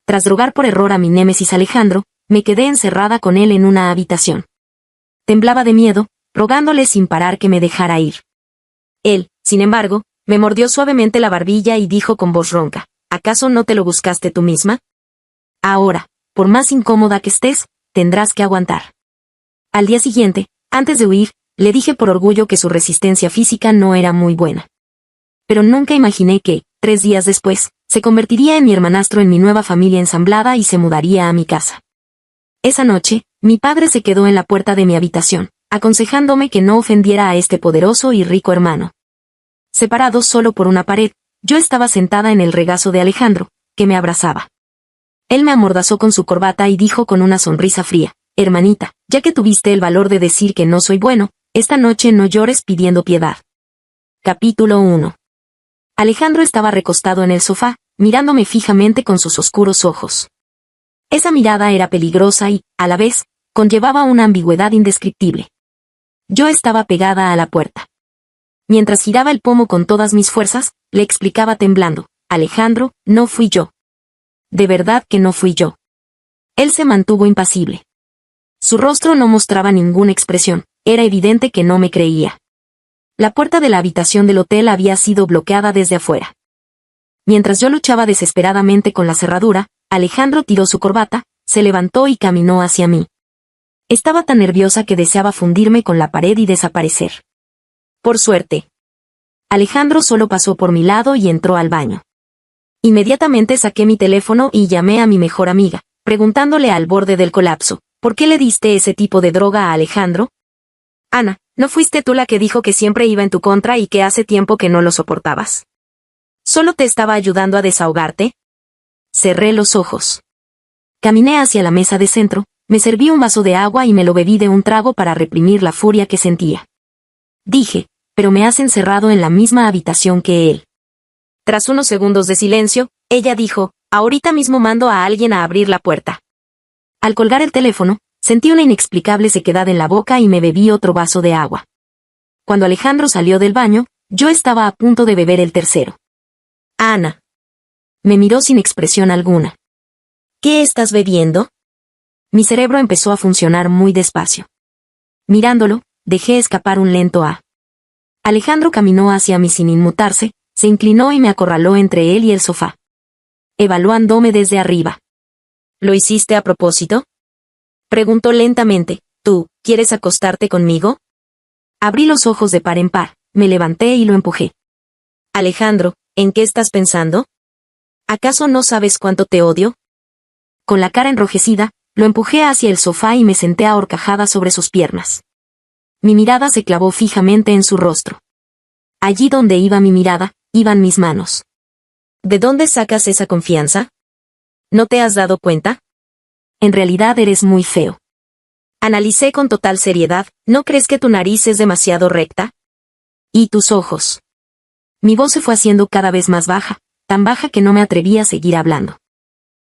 tras drogar por error a mi némesis Alejandro, me quedé encerrada con él en una habitación. Temblaba de miedo, rogándole sin parar que me dejara ir. Él, sin embargo, me mordió suavemente la barbilla y dijo con voz ronca: ¿acaso no te lo buscaste tú misma? Ahora, por más incómoda que estés, tendrás que aguantar. Al día siguiente, antes de huir, le dije por orgullo que su resistencia física no era muy buena. Pero nunca imaginé que, 3 días después, se convertiría en mi hermanastro en mi nueva familia ensamblada y se mudaría a mi casa. Esa noche, mi padre se quedó en la puerta de mi habitación, aconsejándome que no ofendiera a este poderoso y rico hermano. Separados solo por una pared, yo estaba sentada en el regazo de Alejandro, que me abrazaba. Él me amordazó con su corbata y dijo con una sonrisa fría: hermanita, ya que tuviste el valor de decir que no soy bueno, esta noche no llores pidiendo piedad. Capítulo 1. Alejandro estaba recostado en el sofá, mirándome fijamente con sus oscuros ojos. Esa mirada era peligrosa y, a la vez, conllevaba una ambigüedad indescriptible. Yo estaba pegada a la puerta. Mientras giraba el pomo con todas mis fuerzas, le explicaba temblando: Alejandro, no fui yo. De verdad que no fui yo. Él se mantuvo impasible. Su rostro no mostraba ninguna expresión, era evidente que no me creía. La puerta de la habitación del hotel había sido bloqueada desde afuera. Mientras yo luchaba desesperadamente con la cerradura, Alejandro tiró su corbata, se levantó y caminó hacia mí. Estaba tan nerviosa que deseaba fundirme con la pared y desaparecer. Por suerte, Alejandro solo pasó por mi lado y entró al baño. Inmediatamente saqué mi teléfono y llamé a mi mejor amiga, preguntándole al borde del colapso: ¿por qué le diste ese tipo de droga a Alejandro? Ana, ¿no fuiste tú la que dijo que siempre iba en tu contra y que hace tiempo que no lo soportabas? ¿Solo te estaba ayudando a desahogarte? Cerré los ojos. Caminé hacia la mesa de centro, me serví un vaso de agua y me lo bebí de un trago para reprimir la furia que sentía. Dije: pero me has encerrado en la misma habitación que él. Tras unos segundos de silencio, ella dijo: ahorita mismo mando a alguien a abrir la puerta. Al colgar el teléfono, sentí una inexplicable sequedad en la boca y me bebí otro vaso de agua. Cuando Alejandro salió del baño, yo estaba a punto de beber el tercero. Ana. Me miró sin expresión alguna. ¿Qué estás bebiendo? Mi cerebro empezó a funcionar muy despacio. Mirándolo, dejé escapar un lento ah. Alejandro caminó hacia mí sin inmutarse, se inclinó y me acorraló entre él y el sofá, evaluándome desde arriba. ¿Lo hiciste a propósito? Preguntó lentamente. ¿Tú, quieres acostarte conmigo? Abrí los ojos de par en par, me levanté y lo empujé. Alejandro, ¿en qué estás pensando? ¿Acaso no sabes cuánto te odio? Con la cara enrojecida, lo empujé hacia el sofá y me senté ahorcajada sobre sus piernas. Mi mirada se clavó fijamente en su rostro. Allí donde iba mi mirada, iban mis manos. ¿De dónde sacas esa confianza? ¿No te has dado cuenta? En realidad eres muy feo. Analicé con total seriedad. ¿No crees que tu nariz es demasiado recta? ¿Y tus ojos? Mi voz se fue haciendo cada vez más baja, tan baja que no me atreví a seguir hablando.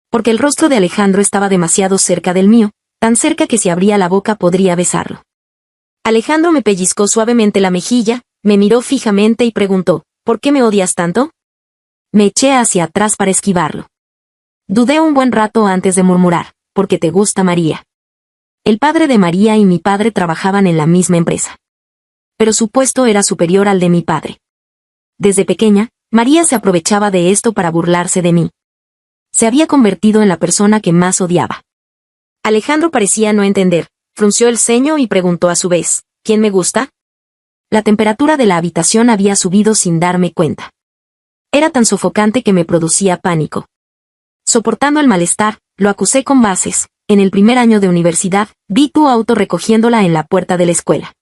Porque el rostro de Alejandro estaba demasiado cerca del mío, tan cerca que si abría la boca podría besarlo. Alejandro me pellizcó suavemente la mejilla, me miró fijamente y preguntó: ¿por qué me odias tanto? Me eché hacia atrás para esquivarlo. Dudé un buen rato antes de murmurar: porque te gusta María. El padre de María y mi padre trabajaban en la misma empresa. Pero su puesto era superior al de mi padre. Desde pequeña, María se aprovechaba de esto para burlarse de mí. Se había convertido en la persona que más odiaba. Alejandro parecía no entender, frunció el ceño y preguntó a su vez: ¿quién me gusta? La temperatura de la habitación había subido sin darme cuenta. Era tan sofocante que me producía pánico. Soportando el malestar, lo acusé con bases: en el primer año de universidad, vi tu auto recogiéndola en la puerta de la escuela.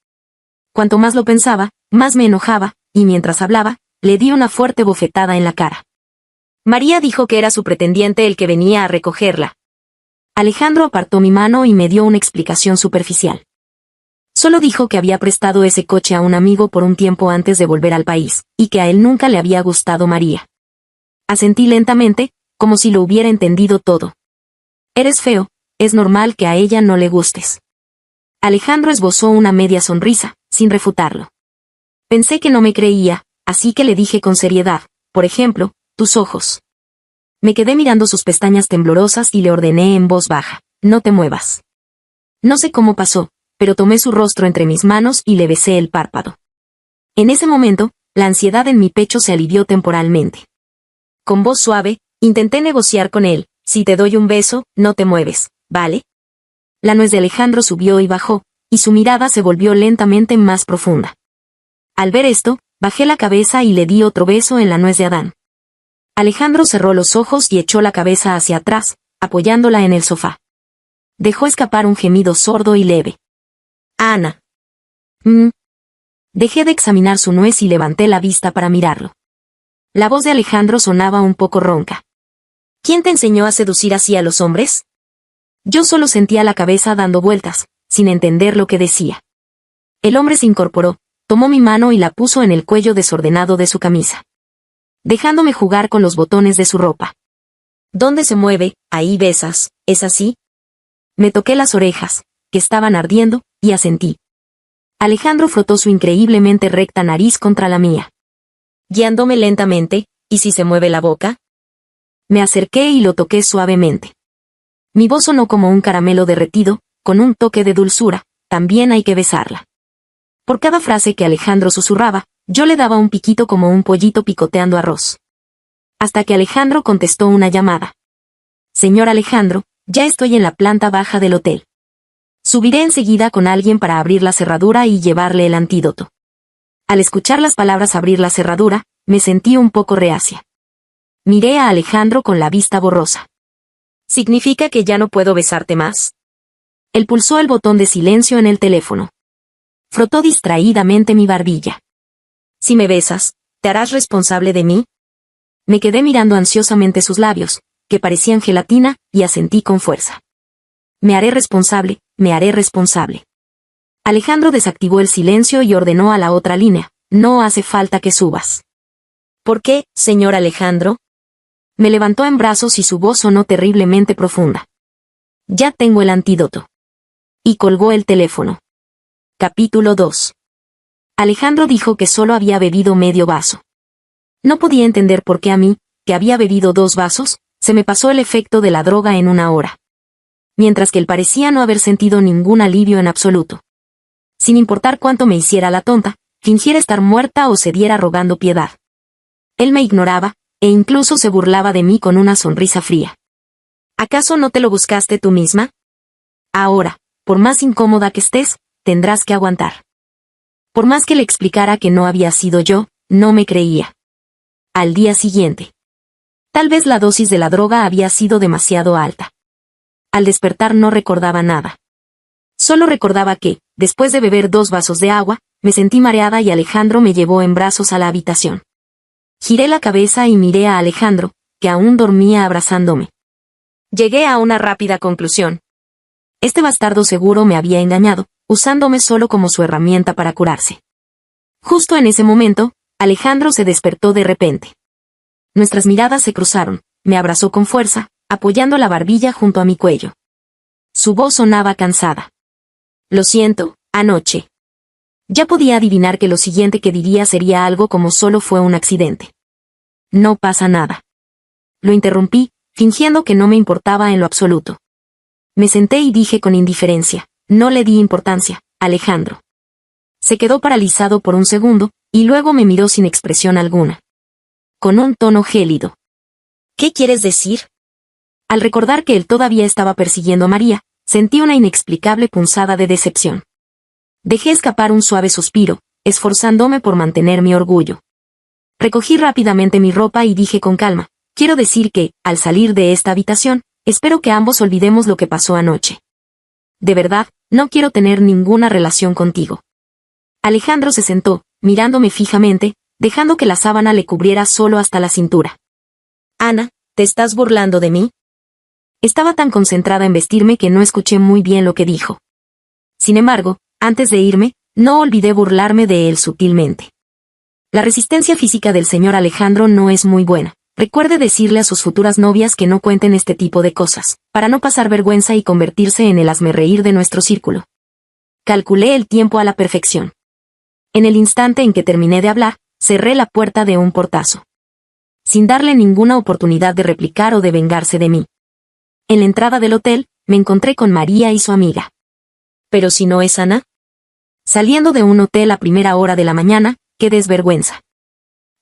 Cuanto más lo pensaba, más me enojaba, y mientras hablaba, le di una fuerte bofetada en la cara. María dijo que era su pretendiente el que venía a recogerla. Alejandro apartó mi mano y me dio una explicación superficial. Solo dijo que había prestado ese coche a un amigo por un tiempo antes de volver al país, y que a él nunca le había gustado María. Asentí lentamente, como si lo hubiera entendido todo. Eres feo, es normal que a ella no le gustes. Alejandro esbozó una media sonrisa, sin refutarlo. Pensé que no me creía, así que le dije con seriedad: por ejemplo, tus ojos. Me quedé mirando sus pestañas temblorosas y le ordené en voz baja: no te muevas. No sé cómo pasó, pero tomé su rostro entre mis manos y le besé el párpado. En ese momento, la ansiedad en mi pecho se alivió temporalmente. Con voz suave, intenté negociar con él: si te doy un beso, no te mueves, ¿vale? La nuez de Alejandro subió y bajó, y su mirada se volvió lentamente más profunda. Al ver esto, bajé la cabeza y le di otro beso en la nuez de Adán. Alejandro cerró los ojos y echó la cabeza hacia atrás, apoyándola en el sofá. Dejó escapar un gemido sordo y leve. Ana. Dejé de examinar su nuez y levanté la vista para mirarlo. La voz de Alejandro sonaba un poco ronca. ¿Quién te enseñó a seducir así a los hombres? Yo solo sentía la cabeza dando vueltas, sin entender lo que decía. El hombre se incorporó, tomó mi mano y la puso en el cuello desordenado de su camisa, dejándome jugar con los botones de su ropa. ¿Dónde se mueve? Ahí besas, ¿es así? Me toqué las orejas, que estaban ardiendo, y asentí. Alejandro frotó su increíblemente recta nariz contra la mía, guiándome lentamente. ¿Y si se mueve la boca? Me acerqué y lo toqué suavemente. Mi voz sonó como un caramelo derretido, con un toque de dulzura: también hay que besarla. Por cada frase que Alejandro susurraba, yo le daba un piquito como un pollito picoteando arroz. Hasta que Alejandro contestó una llamada. Señor Alejandro, ya estoy en la planta baja del hotel. Subiré enseguida con alguien para abrir la cerradura y llevarle el antídoto. Al escuchar las palabras abrir la cerradura, me sentí un poco reacia. Miré a Alejandro con la vista borrosa. ¿Significa que ya no puedo besarte más? Él pulsó el botón de silencio en el teléfono. Frotó distraídamente mi barbilla. Si me besas, ¿te harás responsable de mí? Me quedé mirando ansiosamente sus labios, que parecían gelatina, y asentí con fuerza. Me haré responsable, me haré responsable. Alejandro desactivó el silencio y ordenó a la otra línea: no hace falta que subas. ¿Por qué, señor Alejandro? Me levantó en brazos y su voz sonó terriblemente profunda. Ya tengo el antídoto. Y colgó el teléfono. Capítulo 2. Alejandro dijo que solo había bebido medio vaso. No podía entender por qué a mí, que había bebido 2 vasos, se me pasó el efecto de la droga en 1 hora. Mientras que él parecía no haber sentido ningún alivio en absoluto. Sin importar cuánto me hiciera la tonta, fingiera estar muerta o cediera rogando piedad. Él me ignoraba, e incluso se burlaba de mí con una sonrisa fría. ¿Acaso no te lo buscaste tú misma? Ahora, por más incómoda que estés, tendrás que aguantar. Por más que le explicara que no había sido yo, no me creía. Al día siguiente. Tal vez la dosis de la droga había sido demasiado alta. Al despertar no recordaba nada. Solo recordaba que, después de beber 2 vasos de agua, me sentí mareada y Alejandro me llevó en brazos a la habitación. Giré la cabeza y miré a Alejandro, que aún dormía abrazándome. Llegué a una rápida conclusión. Este bastardo seguro me había engañado, usándome solo como su herramienta para curarse. Justo en ese momento, Alejandro se despertó de repente. Nuestras miradas se cruzaron, me abrazó con fuerza, apoyando la barbilla junto a mi cuello. Su voz sonaba cansada. Lo siento, anoche. Ya podía adivinar que lo siguiente que diría sería algo como solo fue un accidente. No pasa nada. Lo interrumpí, fingiendo que no me importaba en lo absoluto. Me senté y dije con indiferencia: no le di importancia, Alejandro. Se quedó paralizado por un segundo, y luego me miró sin expresión alguna. Con un tono gélido. ¿Qué quieres decir? Al recordar que él todavía estaba persiguiendo a María, sentí una inexplicable punzada de decepción. Dejé escapar un suave suspiro, esforzándome por mantener mi orgullo. Recogí rápidamente mi ropa y dije con calma: quiero decir que, al salir de esta habitación, espero que ambos olvidemos lo que pasó anoche. De verdad, no quiero tener ninguna relación contigo. Alejandro se sentó, mirándome fijamente, dejando que la sábana le cubriera solo hasta la cintura. Ana, ¿te estás burlando de mí? Estaba tan concentrada en vestirme que no escuché muy bien lo que dijo. Sin embargo, antes de irme, no olvidé burlarme de él sutilmente. La resistencia física del señor Alejandro no es muy buena. Recuerde decirle a sus futuras novias que no cuenten este tipo de cosas, para no pasar vergüenza y convertirse en el hazmerreír de nuestro círculo. Calculé el tiempo a la perfección. En el instante en que terminé de hablar, cerré la puerta de un portazo. sin darle ninguna oportunidad de replicar o de vengarse de mí. En la entrada del hotel, me encontré con María y su amiga. ¿Pero si no es Ana? Saliendo de un hotel a primera hora de la mañana, qué desvergüenza.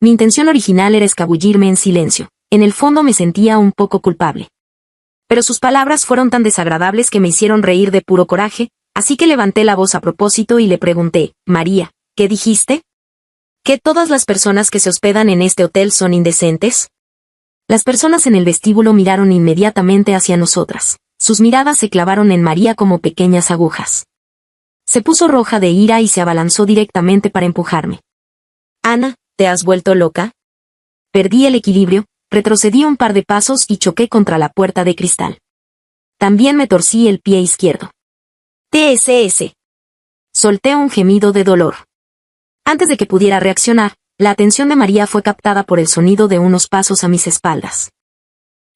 Mi intención original era escabullirme en silencio. En el fondo me sentía un poco culpable. Pero sus palabras fueron tan desagradables que me hicieron reír de puro coraje, así que levanté la voz a propósito y le pregunté, María, ¿qué dijiste? ¿Que todas las personas que se hospedan en este hotel son indecentes? Las personas en el vestíbulo miraron inmediatamente hacia nosotras. Sus miradas se clavaron en María como pequeñas agujas. Se puso roja de ira y se abalanzó directamente para empujarme. Ana, ¿te has vuelto loca? Perdí el equilibrio, retrocedí un par de pasos y choqué contra la puerta de cristal. También me torcí el pie izquierdo. TSS. Solté un gemido de dolor. Antes de que pudiera reaccionar, la atención de María fue captada por el sonido de unos pasos a mis espaldas.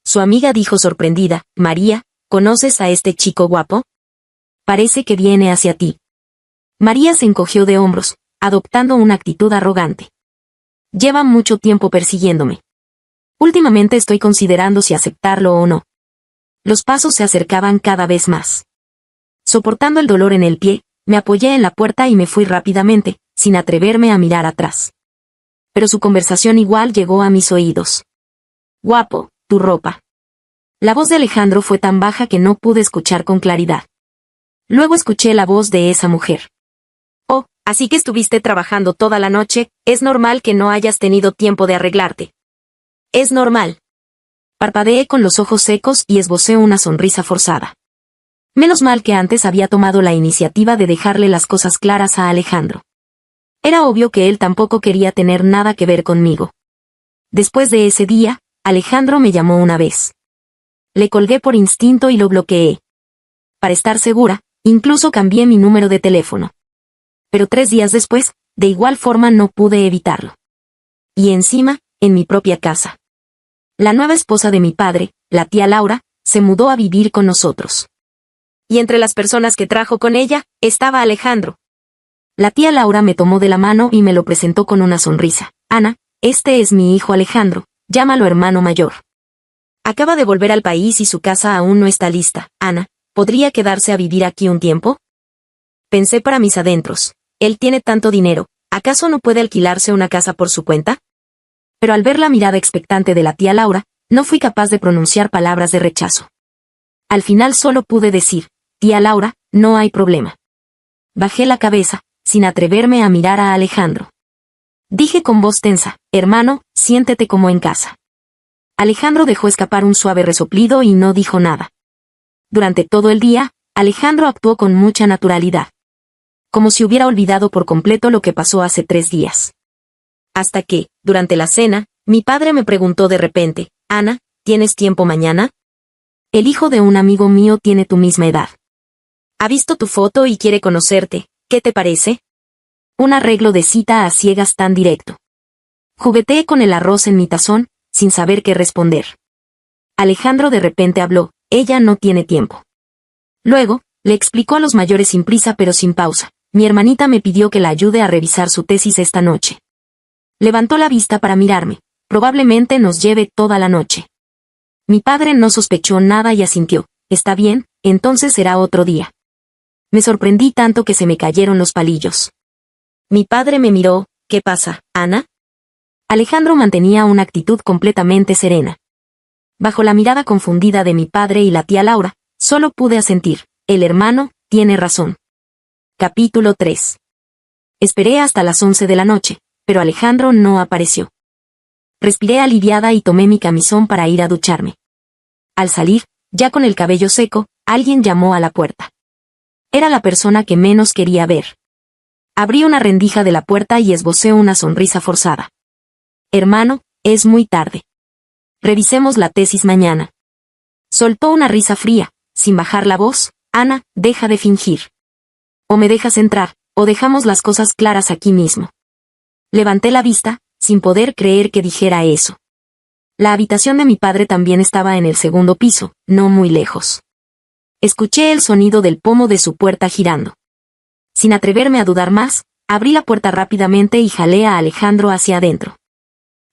Su amiga dijo sorprendida, María, ¿conoces a este chico guapo? Parece que viene hacia ti. María se encogió de hombros, adoptando una actitud arrogante. Lleva mucho tiempo persiguiéndome. Últimamente estoy considerando si aceptarlo o no. Los pasos se acercaban cada vez más. Soportando el dolor en el pie, me apoyé en la puerta y me fui rápidamente, sin atreverme a mirar atrás. Pero su conversación igual llegó a mis oídos. Guapo, tu ropa. La voz de Alejandro fue tan baja que no pude escuchar con claridad. Luego escuché la voz de esa mujer. Oh, así que estuviste trabajando toda la noche, es normal que no hayas tenido tiempo de arreglarte. Es normal. Parpadeé con los ojos secos y esbocé una sonrisa forzada. Menos mal que antes había tomado la iniciativa de dejarle las cosas claras a Alejandro. Era obvio que él tampoco quería tener nada que ver conmigo. Después de ese día, Alejandro me llamó una vez. Le colgué por instinto y lo bloqueé. Para estar segura, incluso cambié mi número de teléfono. Pero 3 días después, de igual forma no pude evitarlo. Y encima, en mi propia casa. La nueva esposa de mi padre, la tía Laura, se mudó a vivir con nosotros. Y entre las personas que trajo con ella, estaba Alejandro. La tía Laura me tomó de la mano y me lo presentó con una sonrisa. Ana, este es mi hijo Alejandro, llámalo hermano mayor. Acaba de volver al país y su casa aún no está lista. Ana, ¿podría quedarse a vivir aquí un tiempo? Pensé para mis adentros. Él tiene tanto dinero, ¿acaso no puede alquilarse una casa por su cuenta? Pero al ver la mirada expectante de la tía Laura, no fui capaz de pronunciar palabras de rechazo. Al final solo pude decir, tía Laura, no hay problema. Bajé la cabeza, sin atreverme a mirar a Alejandro. Dije con voz tensa, hermano, siéntete como en casa. Alejandro dejó escapar un suave resoplido y no dijo nada. Durante todo el día, Alejandro actuó con mucha naturalidad. Como si hubiera olvidado por completo lo que pasó hace 3 días. Hasta que, durante la cena, mi padre me preguntó de repente, Ana, ¿tienes tiempo mañana? El hijo de un amigo mío tiene tu misma edad. Ha visto tu foto y quiere conocerte, ¿qué te parece? Un arreglo de cita a ciegas tan directo. Jugueteé con el arroz en mi tazón, sin saber qué responder. Alejandro de repente habló, ella no tiene tiempo. Luego, le explicó a los mayores sin prisa pero sin pausa, mi hermanita me pidió que la ayude a revisar su tesis esta noche. Levantó la vista para mirarme, probablemente nos lleve toda la noche. Mi padre no sospechó nada y asintió, está bien, entonces será otro día. Me sorprendí tanto que se me cayeron los palillos. Mi padre me miró, ¿qué pasa, Ana? Alejandro mantenía una actitud completamente serena. Bajo la mirada confundida de mi padre y la tía Laura, solo pude asentir, el hermano, tiene razón. Capítulo 3. Esperé hasta las 11 de la noche, pero Alejandro no apareció. Respiré aliviada y tomé mi camisón para ir a ducharme. Al salir, ya con el cabello seco, alguien llamó a la puerta. Era la persona que menos quería ver. Abrí una rendija de la puerta y esbocé una sonrisa forzada. Hermano, es muy tarde. Revisemos la tesis mañana. Soltó una risa fría, sin bajar la voz, Ana, deja de fingir. O me dejas entrar, o dejamos las cosas claras aquí mismo. Levanté la vista, sin poder creer que dijera eso. La habitación de mi padre también estaba en el 2.º piso, no muy lejos. Escuché el sonido del pomo de su puerta girando. Sin atreverme a dudar más, abrí la puerta rápidamente y jalé a Alejandro hacia adentro.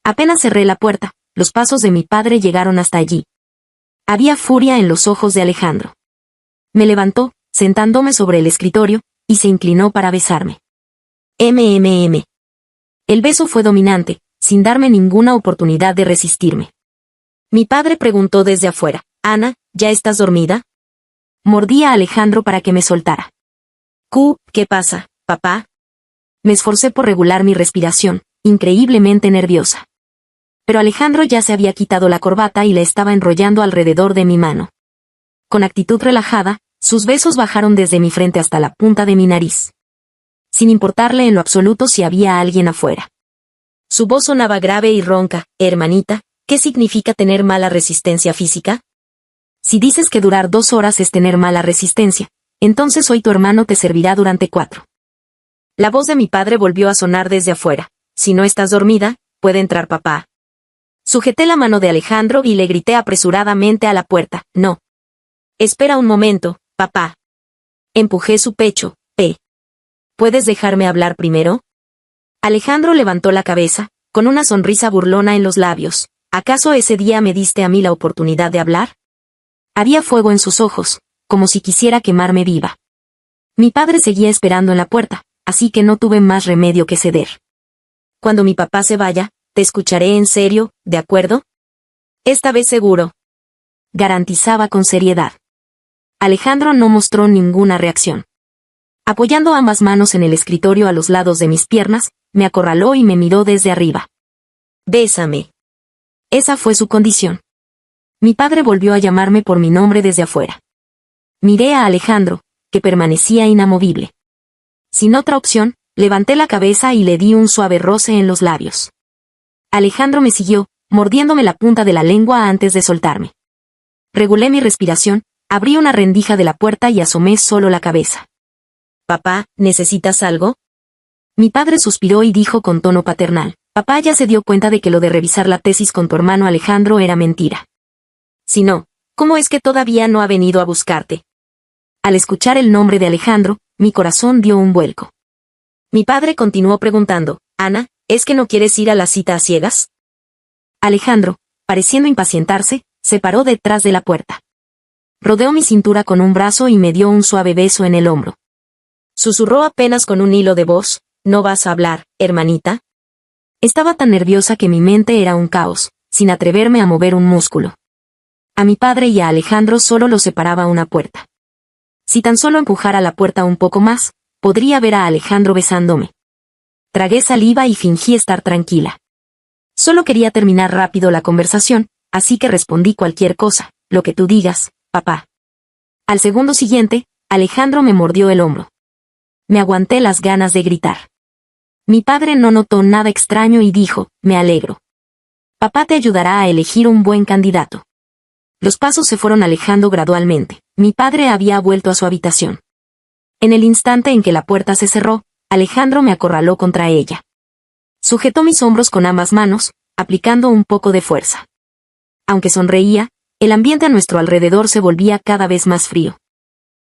Apenas cerré la puerta, los pasos de mi padre llegaron hasta allí. Había furia en los ojos de Alejandro. Me levantó, sentándome sobre el escritorio, y se inclinó para besarme. MMM. El beso fue dominante, sin darme ninguna oportunidad de resistirme. Mi padre preguntó desde afuera, «Ana, ¿ya estás dormida?» Mordí a Alejandro para que me soltara. ¿Qué pasa, papá? Me esforcé por regular mi respiración, increíblemente nerviosa. Pero Alejandro ya se había quitado la corbata y la estaba enrollando alrededor de mi mano. Con actitud relajada, sus besos bajaron desde mi frente hasta la punta de mi nariz. Sin importarle en lo absoluto si había alguien afuera. Su voz sonaba grave y ronca. «Hermanita, ¿qué significa tener mala resistencia física? Si dices que durar 2 horas es tener mala resistencia, entonces hoy tu hermano te servirá durante 4». La voz de mi padre volvió a sonar desde afuera. «Si no estás dormida, puede entrar papá». Sujeté la mano de Alejandro y le grité apresuradamente a la puerta. «No. Espera un momento, papá». Empujé su pecho. ¿Puedes dejarme hablar primero?» Alejandro levantó la cabeza, con una sonrisa burlona en los labios. «¿Acaso ese día me diste a mí la oportunidad de hablar?» Había fuego en sus ojos, como si quisiera quemarme viva. Mi padre seguía esperando en la puerta, así que no tuve más remedio que ceder. «Cuando mi papá se vaya, te escucharé en serio, ¿de acuerdo?» «Esta vez seguro», garantizaba con seriedad. Alejandro no mostró ninguna reacción. Apoyando ambas manos en el escritorio a los lados de mis piernas, me acorraló y me miró desde arriba. «Bésame». Esa fue su condición. Mi padre volvió a llamarme por mi nombre desde afuera. Miré a Alejandro, que permanecía inamovible. Sin otra opción, levanté la cabeza y le di un suave roce en los labios. Alejandro me siguió, mordiéndome la punta de la lengua antes de soltarme. Regulé mi respiración, abrí una rendija de la puerta y asomé solo la cabeza. «Papá, ¿necesitas algo?» Mi padre suspiró y dijo con tono paternal, «Papá ya se dio cuenta de que lo de revisar la tesis con tu hermano Alejandro era mentira. Si no, ¿cómo es que todavía no ha venido a buscarte?» Al escuchar el nombre de Alejandro, mi corazón dio un vuelco. Mi padre continuó preguntando, «Ana, ¿es que no quieres ir a la cita a ciegas?» Alejandro, pareciendo impacientarse, se paró detrás de la puerta. Rodeó mi cintura con un brazo y me dio un suave beso en el hombro. Susurró apenas con un hilo de voz, «¿No vas a hablar, hermanita?» Estaba tan nerviosa que mi mente era un caos, sin atreverme a mover un músculo. A mi padre y a Alejandro solo los separaba una puerta. Si tan solo empujara la puerta un poco más, podría ver a Alejandro besándome. Tragué saliva y fingí estar tranquila. Solo quería terminar rápido la conversación, así que respondí cualquier cosa, «Lo que tú digas, papá». Al segundo siguiente, Alejandro me mordió el hombro. Me aguanté las ganas de gritar. Mi padre no notó nada extraño y dijo, «Me alegro. Papá te ayudará a elegir un buen candidato». Los pasos se fueron alejando gradualmente. Mi padre había vuelto a su habitación. En el instante en que la puerta se cerró, Alejandro me acorraló contra ella. Sujetó mis hombros con ambas manos, aplicando un poco de fuerza. Aunque sonreía, el ambiente a nuestro alrededor se volvía cada vez más frío.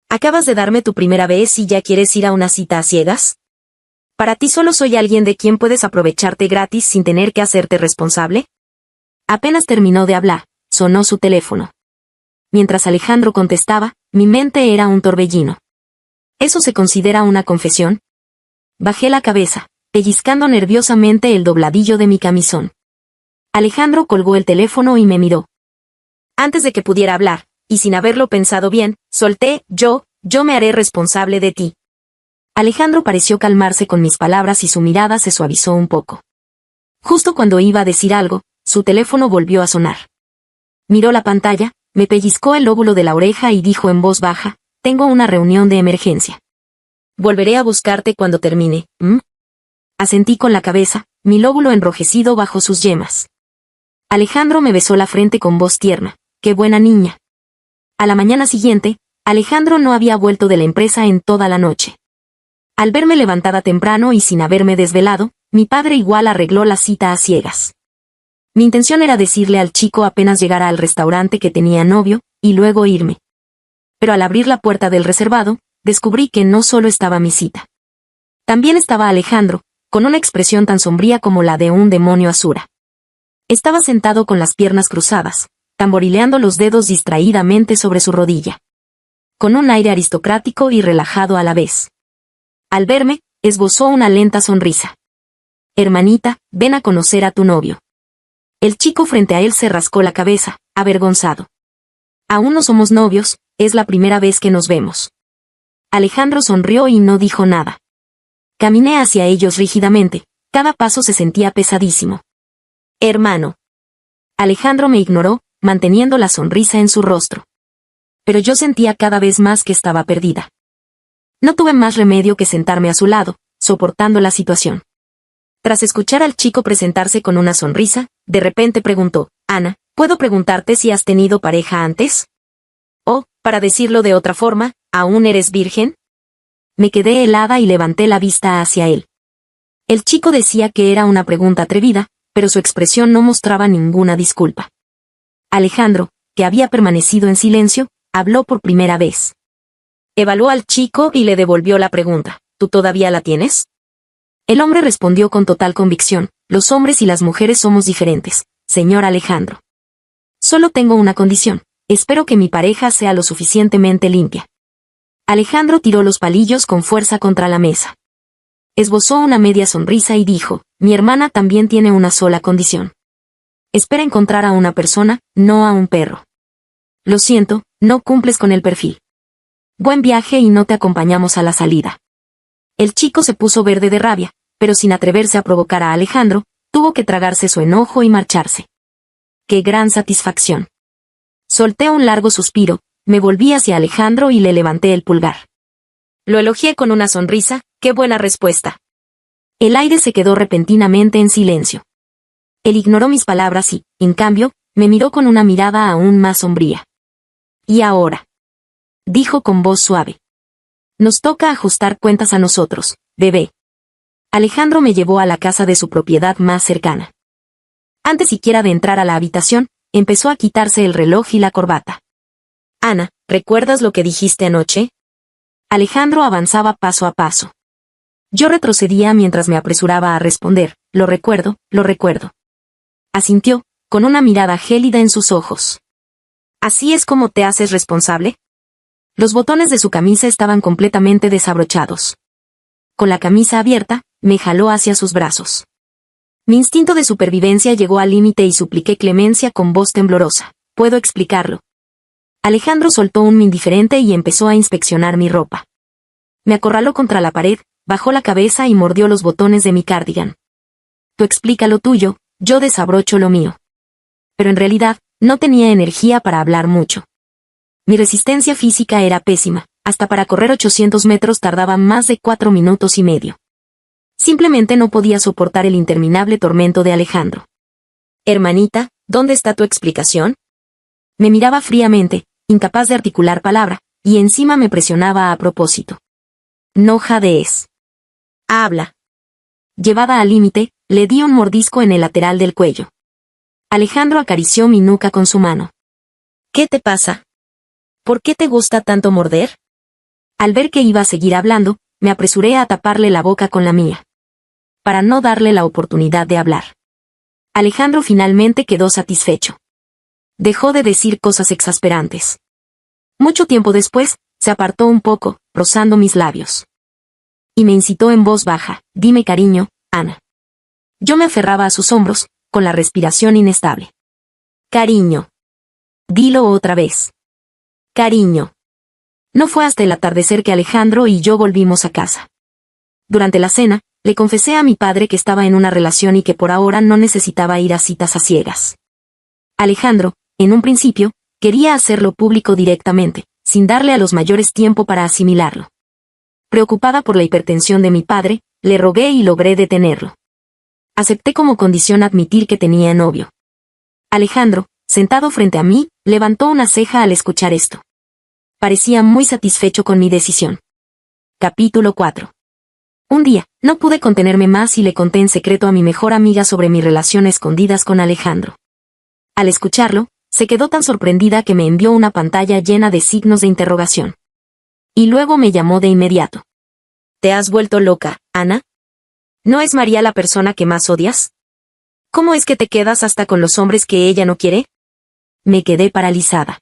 ¿Acabas de darme tu primera vez y ya quieres ir a una cita a ciegas? ¿Para ti solo soy alguien de quien puedes aprovecharte gratis sin tener que hacerte responsable? Apenas terminó de hablar, sonó su teléfono. Mientras Alejandro contestaba, mi mente era un torbellino. ¿Eso se considera una confesión? Bajé la cabeza, pellizcando nerviosamente el dobladillo de mi camisón. Alejandro colgó el teléfono y me miró. Antes de que pudiera hablar, y sin haberlo pensado bien, solté, yo me haré responsable de ti. Alejandro pareció calmarse con mis palabras y su mirada se suavizó un poco. Justo cuando iba a decir algo, su teléfono volvió a sonar. Miró la pantalla, me pellizcó el lóbulo de la oreja y dijo en voz baja, «Tengo una reunión de emergencia. Volveré a buscarte cuando termine, ¿m?». Asentí con la cabeza, mi lóbulo enrojecido bajo sus yemas. Alejandro me besó la frente con voz tierna, «Qué buena niña». A la mañana siguiente, Alejandro no había vuelto de la empresa en toda la noche. Al verme levantada temprano y sin haberme desvelado, mi padre igual arregló la cita a ciegas. Mi intención era decirle al chico apenas llegara al restaurante que tenía novio, y luego irme. Pero al abrir la puerta del reservado, descubrí que no solo estaba mi cita. También estaba Alejandro, con una expresión tan sombría como la de un demonio asura. Estaba sentado con las piernas cruzadas, tamborileando los dedos distraídamente sobre su rodilla, con un aire aristocrático y relajado a la vez. Al verme, esbozó una lenta sonrisa. Hermanita, ven a conocer a tu novio. El chico frente a él se rascó la cabeza, avergonzado. Aún no somos novios, es la primera vez que nos vemos. Alejandro sonrió y no dijo nada. Caminé hacia ellos rígidamente, cada paso se sentía pesadísimo. Hermano. Alejandro me ignoró, manteniendo la sonrisa en su rostro. Pero yo sentía cada vez más que estaba perdida. No tuve más remedio que sentarme a su lado, soportando la situación. Tras escuchar al chico presentarse con una sonrisa, de repente preguntó, Ana, ¿puedo preguntarte si has tenido pareja antes? O, para decirlo de otra forma, ¿aún eres virgen? Me quedé helada y levanté la vista hacia él. El chico decía que era una pregunta atrevida, pero su expresión no mostraba ninguna disculpa. Alejandro, que había permanecido en silencio, habló por primera vez. Evaluó al chico y le devolvió la pregunta, ¿tú todavía la tienes? El hombre respondió con total convicción, los hombres y las mujeres somos diferentes, señor Alejandro. Solo tengo una condición, espero que mi pareja sea lo suficientemente limpia. Alejandro tiró los palillos con fuerza contra la mesa. Esbozó una media sonrisa y dijo, mi hermana también tiene una sola condición. Espera encontrar a una persona, no a un perro. Lo siento, no cumples con el perfil. Buen viaje y no te acompañamos a la salida. El chico se puso verde de rabia, pero sin atreverse a provocar a Alejandro, tuvo que tragarse su enojo y marcharse. ¡Qué gran satisfacción! Solté un largo suspiro, me volví hacia Alejandro y le levanté el pulgar. Lo elogié con una sonrisa, ¡qué buena respuesta! El aire se quedó repentinamente en silencio. Él ignoró mis palabras y, en cambio, me miró con una mirada aún más sombría. ¿Y ahora? Dijo con voz suave. Nos toca ajustar cuentas a nosotros, bebé. Alejandro me llevó a la casa de su propiedad más cercana. Antes siquiera de entrar a la habitación, empezó a quitarse el reloj y la corbata. Ana, ¿recuerdas lo que dijiste anoche? Alejandro avanzaba paso a paso. Yo retrocedía mientras me apresuraba a responder, lo recuerdo, lo recuerdo. Asintió, con una mirada gélida en sus ojos. ¿Así es como te haces responsable? Los botones de su camisa estaban completamente desabrochados. Con la camisa abierta, me jaló hacia sus brazos. Mi instinto de supervivencia llegó al límite y supliqué clemencia con voz temblorosa. ¿Puedo explicarlo? Alejandro soltó un indiferente y empezó a inspeccionar mi ropa. Me acorraló contra la pared, bajó la cabeza y mordió los botones de mi cardigan. Tú explica lo tuyo, yo desabrocho lo mío. Pero en realidad, no tenía energía para hablar mucho. Mi resistencia física era pésima, hasta para correr 800 metros tardaba más de 4 minutos y medio. Simplemente no podía soportar el interminable tormento de Alejandro. Hermanita, ¿dónde está tu explicación? Me miraba fríamente, incapaz de articular palabra, y encima me presionaba a propósito. No jadees. Habla. Llevada al límite, le di un mordisco en el lateral del cuello. Alejandro acarició mi nuca con su mano. ¿Qué te pasa? ¿Por qué te gusta tanto morder? Al ver que iba a seguir hablando, me apresuré a taparle la boca con la mía, para no darle la oportunidad de hablar. Alejandro finalmente quedó satisfecho. Dejó de decir cosas exasperantes. Mucho tiempo después, se apartó un poco, rozando mis labios. Y me incitó en voz baja, dime cariño, Ana. Yo me aferraba a sus hombros, con la respiración inestable. Cariño. Dilo otra vez. Cariño. No fue hasta el atardecer que Alejandro y yo volvimos a casa. Durante la cena, le confesé a mi padre que estaba en una relación y que por ahora no necesitaba ir a citas a ciegas. Alejandro, en un principio, quería hacerlo público directamente, sin darle a los mayores tiempo para asimilarlo. Preocupada por la hipertensión de mi padre, le rogué y logré detenerlo. Acepté como condición admitir que tenía novio. Alejandro, sentado frente a mí, levantó una ceja al escuchar esto. Parecía muy satisfecho con mi decisión. Capítulo 4. Un día, no pude contenerme más y le conté en secreto a mi mejor amiga sobre mi relación a escondidas con Alejandro. Al escucharlo, se quedó tan sorprendida que me envió una pantalla llena de signos de interrogación. Y luego me llamó de inmediato. ¿Te has vuelto loca, Ana? ¿No es María la persona que más odias? ¿Cómo es que te quedas hasta con los hombres que ella no quiere? Me quedé paralizada.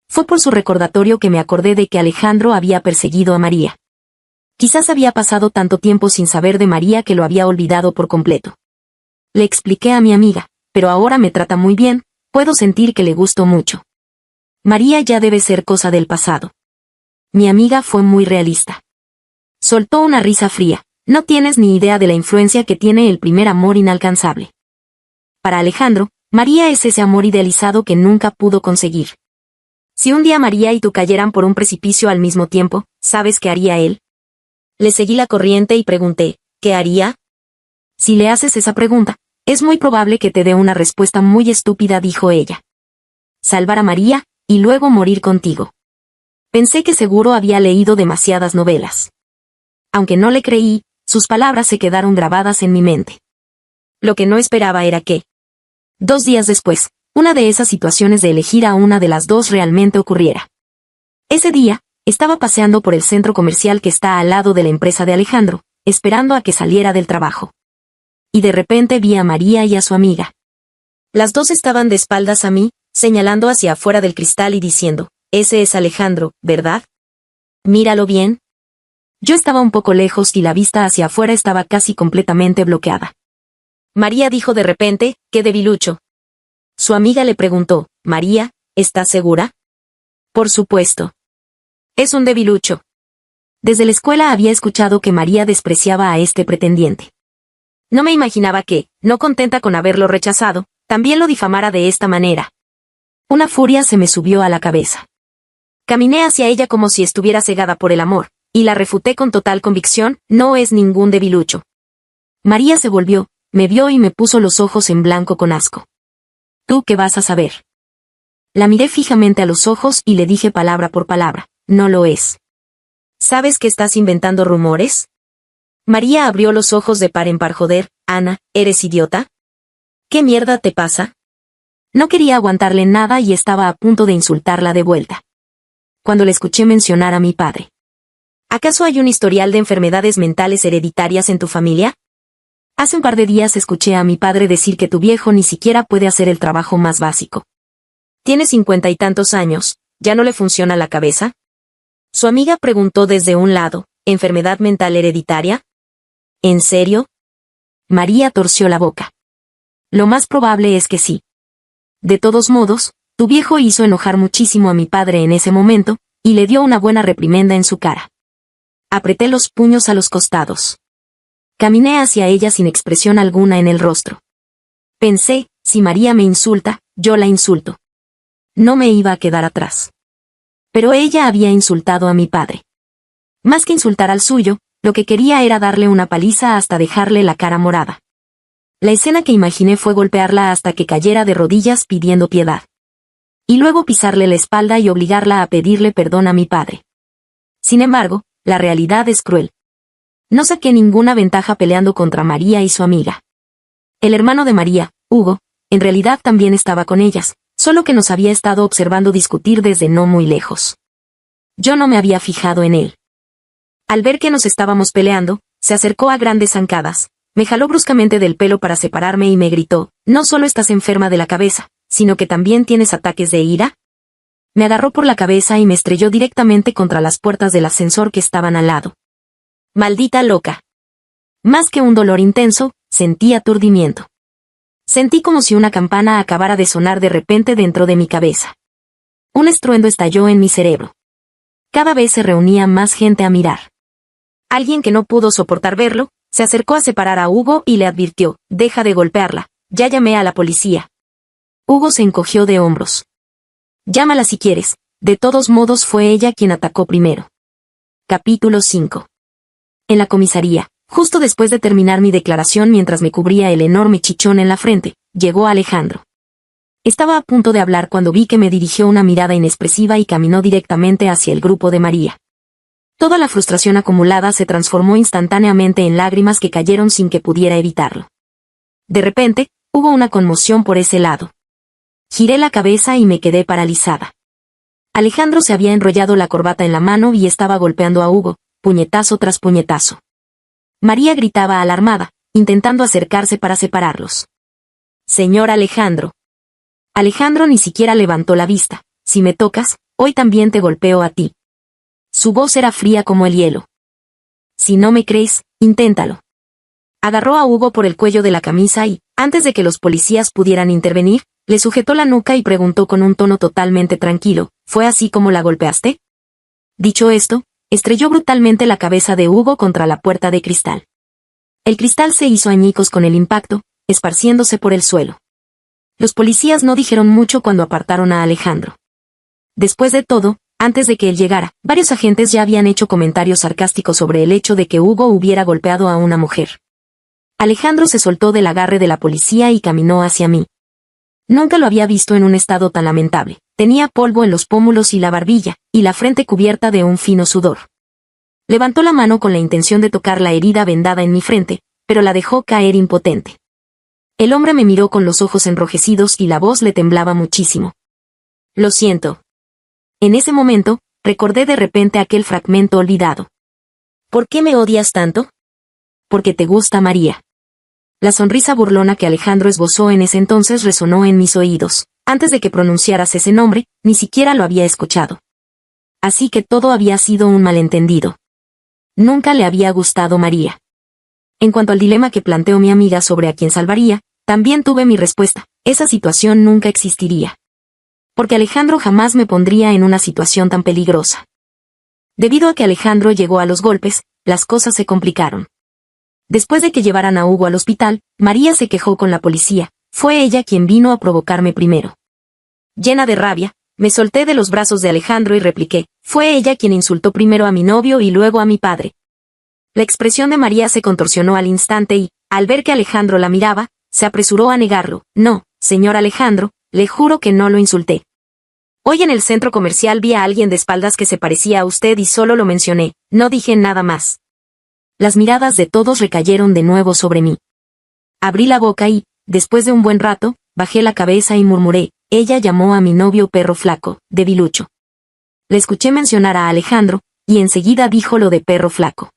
Fue por su recordatorio que me acordé de que Alejandro había perseguido a María. Quizás había pasado tanto tiempo sin saber de María que lo había olvidado por completo. Le expliqué a mi amiga, pero ahora me trata muy bien, puedo sentir que le gusto mucho. María ya debe ser cosa del pasado. Mi amiga fue muy realista. Soltó una risa fría. No tienes ni idea de la influencia que tiene el primer amor inalcanzable. Para Alejandro, María es ese amor idealizado que nunca pudo conseguir. Si un día María y tú cayeran por un precipicio al mismo tiempo, ¿sabes qué haría él? Le seguí la corriente y pregunté, ¿qué haría? Si le haces esa pregunta, es muy probable que te dé una respuesta muy estúpida, dijo ella. Salvar a María, y luego morir contigo. Pensé que seguro había leído demasiadas novelas. Aunque no le creí, sus palabras se quedaron grabadas en mi mente. Lo que no esperaba era que, 2 días después, una de esas situaciones de elegir a una de las dos realmente ocurriera. Ese día, estaba paseando por el centro comercial que está al lado de la empresa de Alejandro, esperando a que saliera del trabajo. Y de repente vi a María y a su amiga. Las dos estaban de espaldas a mí, señalando hacia afuera del cristal y diciendo, ese es Alejandro, ¿verdad? Míralo bien. Yo estaba un poco lejos y la vista hacia afuera estaba casi completamente bloqueada. María dijo de repente, ¡qué debilucho! Su amiga le preguntó, María, ¿estás segura? Por supuesto. Es un debilucho. Desde la escuela había escuchado que María despreciaba a este pretendiente. No me imaginaba que, no contenta con haberlo rechazado, también lo difamara de esta manera. Una furia se me subió a la cabeza. Caminé hacia ella como si estuviera cegada por el amor, y la refuté con total convicción, no es ningún debilucho. María se volvió, me vio y me puso los ojos en blanco con asco. ¿Tú qué vas a saber? La miré fijamente a los ojos y le dije palabra por palabra, no lo es. ¿Sabes que estás inventando rumores? María abrió los ojos de par en par. Joder, Ana, ¿eres idiota? ¿Qué mierda te pasa? No quería aguantarle nada y estaba a punto de insultarla de vuelta. Cuando le escuché mencionar a mi padre. ¿Acaso hay un historial de enfermedades mentales hereditarias en tu familia? Hace un par de días escuché a mi padre decir que tu viejo ni siquiera puede hacer el trabajo más básico. Tiene 50 y tantos años, ¿ya no le funciona la cabeza? Su amiga preguntó desde un lado, ¿enfermedad mental hereditaria? ¿En serio? María torció la boca. Lo más probable es que sí. De todos modos, tu viejo hizo enojar muchísimo a mi padre en ese momento, y le dio una buena reprimenda en su cara. Apreté los puños a los costados. Caminé hacia ella sin expresión alguna en el rostro. Pensé, si María me insulta, yo la insulto. No me iba a quedar atrás. Pero ella había insultado a mi padre. Más que insultar al suyo, lo que quería era darle una paliza hasta dejarle la cara morada. La escena que imaginé fue golpearla hasta que cayera de rodillas pidiendo piedad. Y luego pisarle la espalda y obligarla a pedirle perdón a mi padre. Sin embargo, la realidad es cruel. No saqué ninguna ventaja peleando contra María y su amiga. El hermano de María, Hugo, en realidad también estaba con ellas, solo que nos había estado observando discutir desde no muy lejos. Yo no me había fijado en él. Al ver que nos estábamos peleando, se acercó a grandes zancadas, me jaló bruscamente del pelo para separarme y me gritó, no solo estás enferma de la cabeza, sino que también tienes ataques de ira. Me agarró por la cabeza y me estrelló directamente contra las puertas del ascensor que estaban al lado. Maldita loca. Más que un dolor intenso, sentí aturdimiento. Sentí como si una campana acabara de sonar de repente dentro de mi cabeza. Un estruendo estalló en mi cerebro. Cada vez se reunía más gente a mirar. Alguien que no pudo soportar verlo, se acercó a separar a Hugo y le advirtió, deja de golpearla, ya llamé a la policía. Hugo se encogió de hombros. Llámala si quieres, de todos modos fue ella quien atacó primero. Capítulo 5. En la comisaría, justo después de terminar mi declaración mientras me cubría el enorme chichón en la frente, llegó Alejandro. Estaba a punto de hablar cuando vi que me dirigió una mirada inexpresiva y caminó directamente hacia el grupo de María. Toda la frustración acumulada se transformó instantáneamente en lágrimas que cayeron sin que pudiera evitarlo. De repente, hubo una conmoción por ese lado. Giré la cabeza y me quedé paralizada. Alejandro se había enrollado la corbata en la mano y estaba golpeando a Hugo, puñetazo tras puñetazo. María gritaba alarmada, intentando acercarse para separarlos. señor Alejandro. Alejandro ni siquiera levantó la vista. Si me tocas, hoy también te golpeo a ti. Su voz era fría como el hielo. Si no me crees, inténtalo. Agarró a Hugo por el cuello de la camisa y, antes de que los policías pudieran intervenir, le sujetó la nuca y preguntó con un tono totalmente tranquilo, ¿fue así como la golpeaste? Dicho esto, estrelló brutalmente la cabeza de Hugo contra la puerta de cristal. El cristal se hizo añicos con el impacto, esparciéndose por el suelo. Los policías no dijeron mucho cuando apartaron a Alejandro. Después de todo, antes de que él llegara, varios agentes ya habían hecho comentarios sarcásticos sobre el hecho de que Hugo hubiera golpeado a una mujer. Alejandro se soltó del agarre de la policía y caminó hacia mí. Nunca lo había visto en un estado tan lamentable. Tenía polvo en los pómulos y la barbilla, y la frente cubierta de un fino sudor. Levantó la mano con la intención de tocar la herida vendada en mi frente, pero la dejó caer impotente. El hombre me miró con los ojos enrojecidos y la voz le temblaba muchísimo. Lo siento. En ese momento, recordé de repente aquel fragmento olvidado. ¿Por qué me odias tanto? Porque te gusta María. La sonrisa burlona que Alejandro esbozó en ese entonces resonó en mis oídos. Antes de que pronunciaras ese nombre, ni siquiera lo había escuchado. Así que todo había sido un malentendido. Nunca le había gustado María. En cuanto al dilema que planteó mi amiga sobre a quién salvaría, también tuve mi respuesta. Esa situación nunca existiría. Porque Alejandro jamás me pondría en una situación tan peligrosa. Debido a que Alejandro llegó a los golpes, las cosas se complicaron. Después de que llevaran a Hugo al hospital, María se quejó con la policía. Fue ella quien vino a provocarme primero. Llena de rabia, me solté de los brazos de Alejandro y repliqué, fue ella quien insultó primero a mi novio y luego a mi padre. La expresión de María se contorsionó al instante y, al ver que Alejandro la miraba, se apresuró a negarlo. No, señor Alejandro, le juro que no lo insulté. Hoy en el centro comercial vi a alguien de espaldas que se parecía a usted y solo lo mencioné, no dije nada más. Las miradas de todos recayeron de nuevo sobre mí. Abrí la boca y, después de un buen rato, bajé la cabeza y murmuré, ella llamó a mi novio perro flaco, debilucho. Le escuché mencionar a Alejandro, y enseguida dijo lo de perro flaco.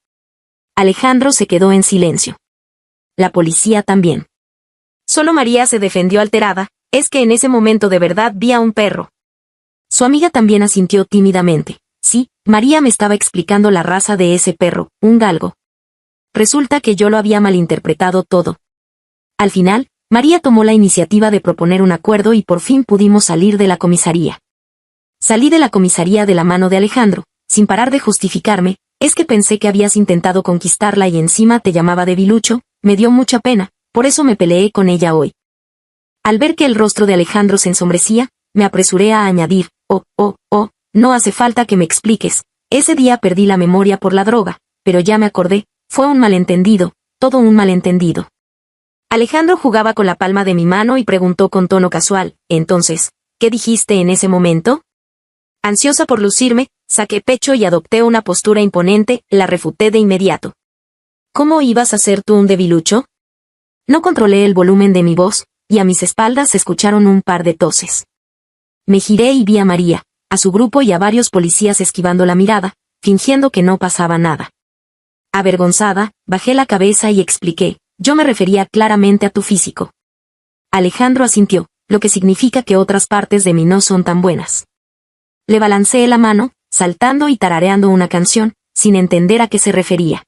Alejandro se quedó en silencio. La policía también. Solo María se defendió alterada, es que en ese momento de verdad vi a un perro. Su amiga también asintió tímidamente. Sí, María me estaba explicando la raza de ese perro, un galgo. Resulta que yo lo había malinterpretado todo. Al final, María tomó la iniciativa de proponer un acuerdo y por fin pudimos salir de la comisaría. Salí de la comisaría de la mano de Alejandro, sin parar de justificarme, es que pensé que habías intentado conquistarla y encima te llamaba debilucho, me dio mucha pena, por eso me peleé con ella hoy. Al ver que el rostro de Alejandro se ensombrecía, me apresuré a añadir, no hace falta que me expliques, ese día perdí la memoria por la droga, pero ya me acordé, fue un malentendido, todo un malentendido. Alejandro jugaba con la palma de mi mano y preguntó con tono casual, entonces, ¿qué dijiste en ese momento? Ansiosa por lucirme, saqué pecho y adopté una postura imponente, la refuté de inmediato. ¿Cómo ibas a ser tú un debilucho? No controlé el volumen de mi voz, y a mis espaldas se escucharon un par de toses. Me giré y vi a María, a su grupo y a varios policías esquivando la mirada, fingiendo que no pasaba nada. Avergonzada, bajé la cabeza y expliqué, yo me refería claramente a tu físico. Alejandro asintió, lo que significa que otras partes de mí no son tan buenas. Le balanceé la mano, saltando y tarareando una canción, sin entender a qué se refería.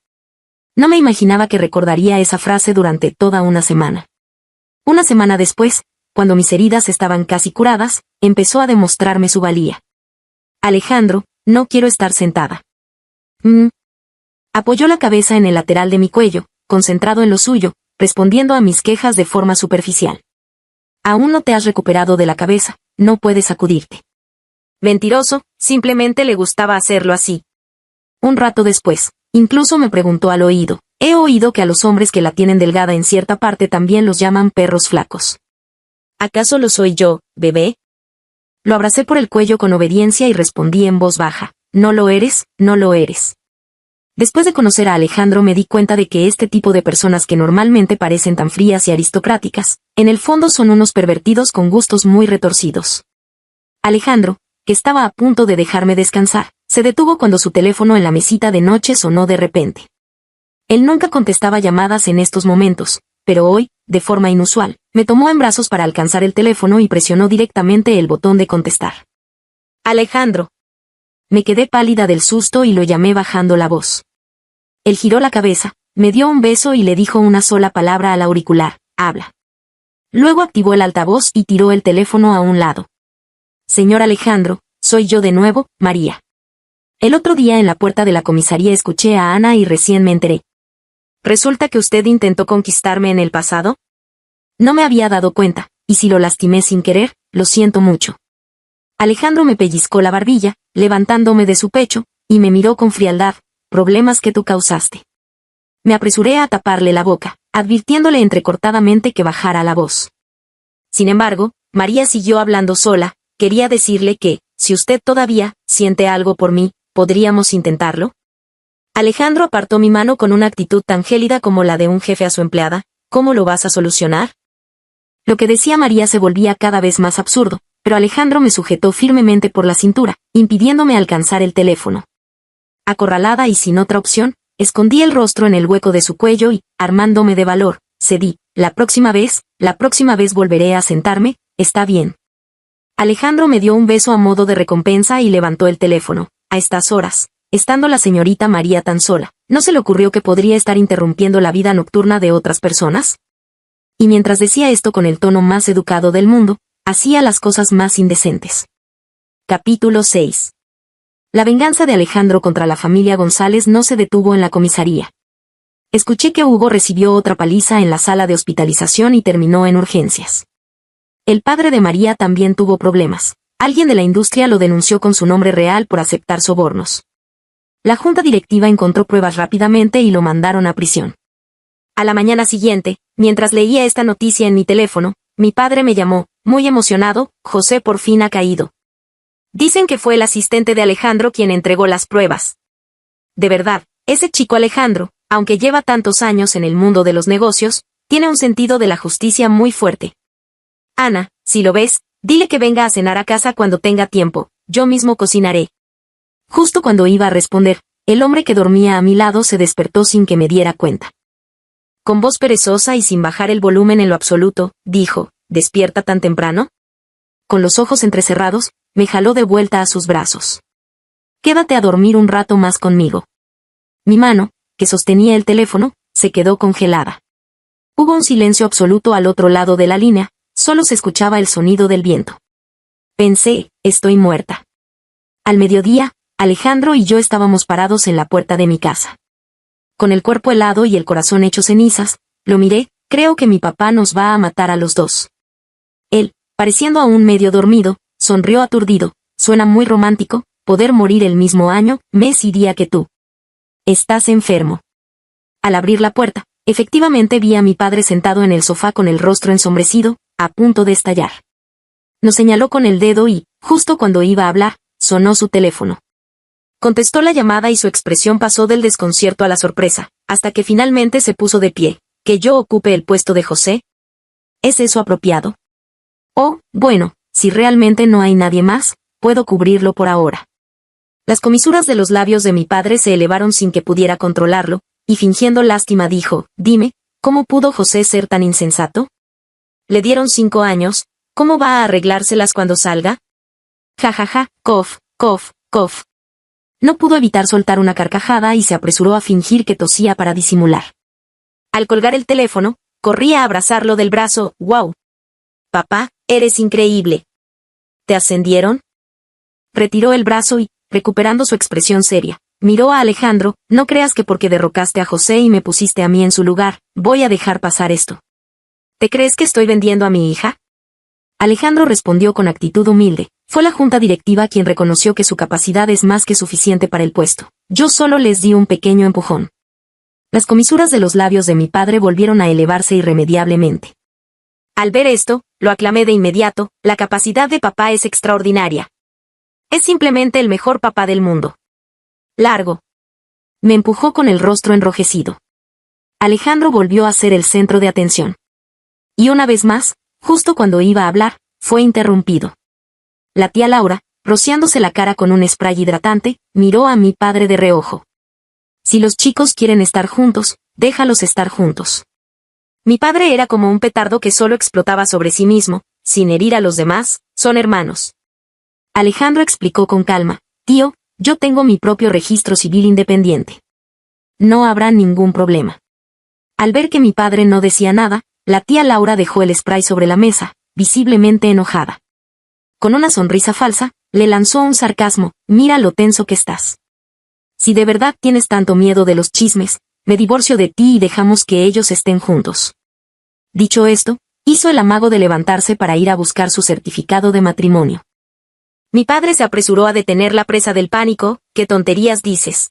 No me imaginaba que recordaría esa frase durante toda una semana. Una semana después, cuando mis heridas estaban casi curadas, empezó a demostrarme su valía. Alejandro, no quiero estar sentada. Apoyó la cabeza en el lateral de mi cuello, concentrado en lo suyo, respondiendo a mis quejas de forma superficial. Aún no te has recuperado de la cabeza, no puedes sacudirte. Mentiroso, simplemente le gustaba hacerlo así. Un rato después, incluso me preguntó al oído, he oído que a los hombres que la tienen delgada en cierta parte también los llaman perros flacos. ¿Acaso lo soy yo, bebé? Lo abracé por el cuello con obediencia y respondí en voz baja, no lo eres, no lo eres. Después de conocer a Alejandro me di cuenta de que este tipo de personas que normalmente parecen tan frías y aristocráticas, en el fondo son unos pervertidos con gustos muy retorcidos. Alejandro, que estaba a punto de dejarme descansar, se detuvo cuando su teléfono en la mesita de noche sonó de repente. Él nunca contestaba llamadas en estos momentos, pero hoy, de forma inusual, me tomó en brazos para alcanzar el teléfono y presionó directamente el botón de contestar. Alejandro. Me quedé pálida del susto y lo llamé bajando la voz. Él giró la cabeza, me dio un beso y le dijo una sola palabra al auricular: habla. Luego activó el altavoz y tiró el teléfono a un lado. Señor Alejandro, soy yo de nuevo, María. El otro día en la puerta de la comisaría escuché a Ana y recién me enteré. ¿Resulta que usted intentó conquistarme en el pasado? No me había dado cuenta, y si lo lastimé sin querer, lo siento mucho. Alejandro me pellizcó la barbilla, levantándome de su pecho, y me miró con frialdad: problemas que tú causaste. Me apresuré a taparle la boca, advirtiéndole entrecortadamente que bajara la voz. Sin embargo, María siguió hablando sola. Quería decirle que, si usted todavía siente algo por mí, ¿podríamos intentarlo? Alejandro apartó mi mano con una actitud tan gélida como la de un jefe a su empleada. ¿Cómo lo vas a solucionar? Lo que decía María se volvía cada vez más absurdo, pero Alejandro me sujetó firmemente por la cintura, impidiéndome alcanzar el teléfono. Acorralada y sin otra opción, escondí el rostro en el hueco de su cuello y, armándome de valor, cedí: la próxima vez volveré a sentarme, ¿está bien? Alejandro me dio un beso a modo de recompensa y levantó el teléfono. A estas horas, estando la señorita María tan sola, ¿no se le ocurrió que podría estar interrumpiendo la vida nocturna de otras personas? Y mientras decía esto con el tono más educado del mundo, hacía las cosas más indecentes. Capítulo 6. La venganza de Alejandro contra la familia González no se detuvo en la comisaría. Escuché que Hugo recibió otra paliza en la sala de hospitalización y terminó en urgencias. El padre de María también tuvo problemas. Alguien de la industria lo denunció con su nombre real por aceptar sobornos. La junta directiva encontró pruebas rápidamente y lo mandaron a prisión. A la mañana siguiente, mientras leía esta noticia en mi teléfono, mi padre me llamó, muy emocionado: José por fin ha caído. Dicen que fue el asistente de Alejandro quien entregó las pruebas. De verdad, ese chico Alejandro, aunque lleva tantos años en el mundo de los negocios, tiene un sentido de la justicia muy fuerte. Ana, si lo ves, dile que venga a cenar a casa cuando tenga tiempo, yo mismo cocinaré. Justo cuando iba a responder, el hombre que dormía a mi lado se despertó sin que me diera cuenta. Con voz perezosa y sin bajar el volumen en lo absoluto, dijo: ¿despierta tan temprano? Con los ojos entrecerrados, me jaló de vuelta a sus brazos. Quédate a dormir un rato más conmigo. Mi mano, que sostenía el teléfono, se quedó congelada. Hubo un silencio absoluto al otro lado de la línea, solo se escuchaba el sonido del viento. Pensé: estoy muerta. Al mediodía, Alejandro y yo estábamos parados en la puerta de mi casa. Con el cuerpo helado y el corazón hecho cenizas, lo miré: creo que mi papá nos va a matar a los dos. Él, pareciendo aún medio dormido, sonrió aturdido: suena muy romántico, poder morir el mismo año, mes y día que tú. Estás enfermo. Al abrir la puerta, efectivamente vi a mi padre sentado en el sofá con el rostro ensombrecido, a punto de estallar. Nos señaló con el dedo y, justo cuando iba a hablar, sonó su teléfono. Contestó la llamada y su expresión pasó del desconcierto a la sorpresa, hasta que finalmente se puso de pie. ¿Que yo ocupe el puesto de José? ¿Es eso apropiado? Oh, bueno, si realmente no hay nadie más, puedo cubrirlo por ahora. Las comisuras de los labios de mi padre se elevaron sin que pudiera controlarlo, y fingiendo lástima dijo: dime, ¿cómo pudo José ser tan insensato? Le dieron 5 años, ¿cómo va a arreglárselas cuando salga? Ja ja ja, cof, cof, cof. No pudo evitar soltar una carcajada y se apresuró a fingir que tosía para disimular. Al colgar el teléfono, corrí a abrazarlo del brazo. ¡Wow! Papá, eres increíble. ¿Te ascendieron? Retiró el brazo y, recuperando su expresión seria, miró a Alejandro: no creas que porque derrocaste a José y me pusiste a mí en su lugar, voy a dejar pasar esto. ¿Te crees que estoy vendiendo a mi hija? Alejandro respondió con actitud humilde: fue la junta directiva quien reconoció que su capacidad es más que suficiente para el puesto. Yo solo les di un pequeño empujón. Las comisuras de los labios de mi padre volvieron a elevarse irremediablemente. Al ver esto, lo aclamé de inmediato: la capacidad de papá es extraordinaria. Es simplemente el mejor papá del mundo. Largo. Me empujó con el rostro enrojecido. Alejandro volvió a ser el centro de atención. Y una vez más, justo cuando iba a hablar, fue interrumpido. La tía Laura, rociándose la cara con un spray hidratante, miró a mi padre de reojo. Si los chicos quieren estar juntos, déjalos estar juntos. Mi padre era como un petardo que solo explotaba sobre sí mismo, sin herir a los demás. Son hermanos. Alejandro explicó con calma: tío, yo tengo mi propio registro civil independiente. No habrá ningún problema. Al ver que mi padre no decía nada, la tía Laura dejó el spray sobre la mesa, visiblemente enojada. Con una sonrisa falsa, le lanzó un sarcasmo: mira lo tenso que estás. Si de verdad tienes tanto miedo de los chismes, me divorcio de ti y dejamos que ellos estén juntos. Dicho esto, hizo el amago de levantarse para ir a buscar su certificado de matrimonio. Mi padre se apresuró a detenerla presa del pánico. ¿Qué tonterías dices?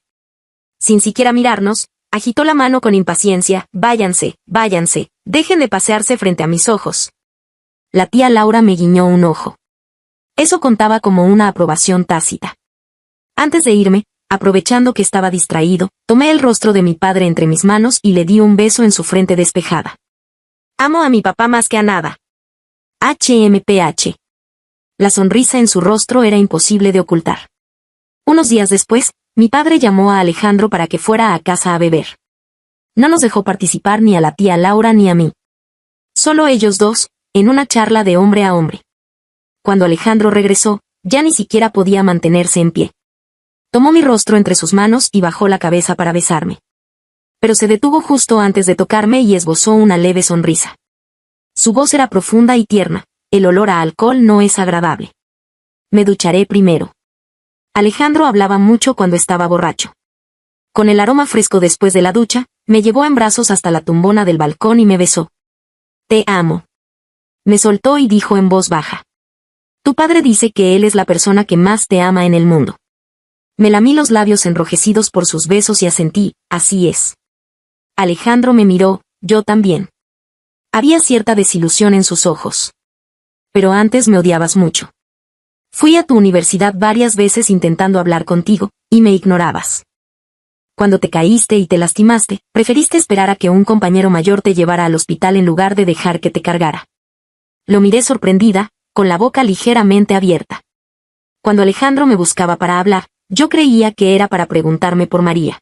Sin siquiera mirarnos, agitó la mano con impaciencia: váyanse, váyanse, dejen de pasearse frente a mis ojos. La tía Laura me guiñó un ojo. Eso contaba como una aprobación tácita. Antes de irme, aprovechando que estaba distraído, tomé el rostro de mi padre entre mis manos y le di un beso en su frente despejada. Amo a mi papá más que a nada. HMPH. La sonrisa en su rostro era imposible de ocultar. Unos días después, mi padre llamó a Alejandro para que fuera a casa a beber. No nos dejó participar ni a la tía Laura ni a mí. Solo ellos dos, en una charla de hombre a hombre. Cuando Alejandro regresó, ya ni siquiera podía mantenerse en pie. Tomó mi rostro entre sus manos y bajó la cabeza para besarme. Pero se detuvo justo antes de tocarme y esbozó una leve sonrisa. Su voz era profunda y tierna: el olor a alcohol no es agradable. Me ducharé primero. Alejandro hablaba mucho cuando estaba borracho. Con el aroma fresco después de la ducha, me llevó en brazos hasta la tumbona del balcón y me besó. Te amo. Me soltó y dijo en voz baja: tu padre dice que él es la persona que más te ama en el mundo. Me lamí los labios enrojecidos por sus besos y asentí: así es. Alejandro me miró: yo también. Había cierta desilusión en sus ojos. Pero antes me odiabas mucho. Fui a tu universidad varias veces intentando hablar contigo, y me ignorabas. Cuando te caíste y te lastimaste, preferiste esperar a que un compañero mayor te llevara al hospital en lugar de dejar que te cargara. Lo miré sorprendida, con la boca ligeramente abierta. Cuando Alejandro me buscaba para hablar, yo creía que era para preguntarme por María.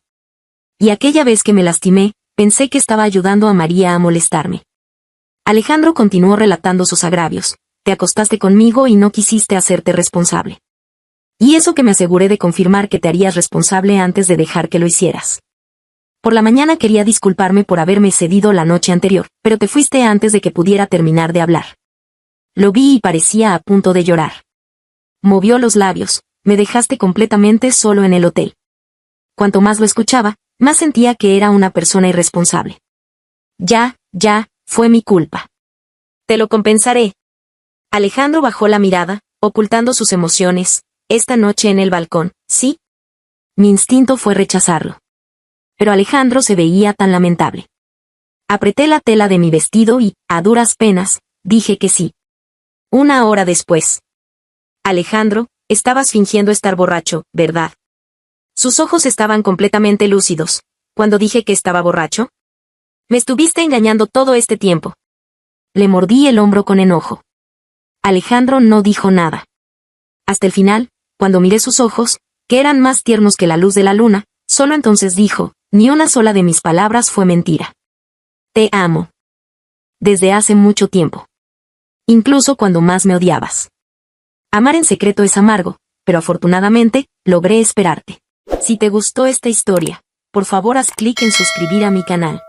Y aquella vez que me lastimé, pensé que estaba ayudando a María a molestarme. Alejandro continuó relatando sus agravios: te acostaste conmigo y no quisiste hacerte responsable. Y eso que me aseguré de confirmar que te harías responsable antes de dejar que lo hicieras. Por la mañana quería disculparme por haberme cedido la noche anterior, pero te fuiste antes de que pudiera terminar de hablar. Lo vi y parecía a punto de llorar. Movió los labios: me dejaste completamente solo en el hotel. Cuanto más lo escuchaba, más sentía que era una persona irresponsable. Ya, fue mi culpa. Te lo compensaré. Alejandro bajó la mirada, ocultando sus emociones. Esta noche en el balcón, ¿sí? Mi instinto fue rechazarlo. Pero Alejandro se veía tan lamentable. Apreté la tela de mi vestido y, a duras penas, dije que sí. 1 hora después. Alejandro, estabas fingiendo estar borracho, ¿verdad? Sus ojos estaban completamente lúcidos. ¿Cuándo dije que estaba borracho? Me estuviste engañando todo este tiempo. Le mordí el hombro con enojo. Alejandro no dijo nada. Hasta el final, cuando miré sus ojos, que eran más tiernos que la luz de la luna, solo entonces dijo: ni una sola de mis palabras fue mentira. Te amo. Desde hace mucho tiempo. Incluso cuando más me odiabas. Amar en secreto es amargo, pero afortunadamente, logré esperarte. Si te gustó esta historia, por favor haz clic en suscribir a mi canal.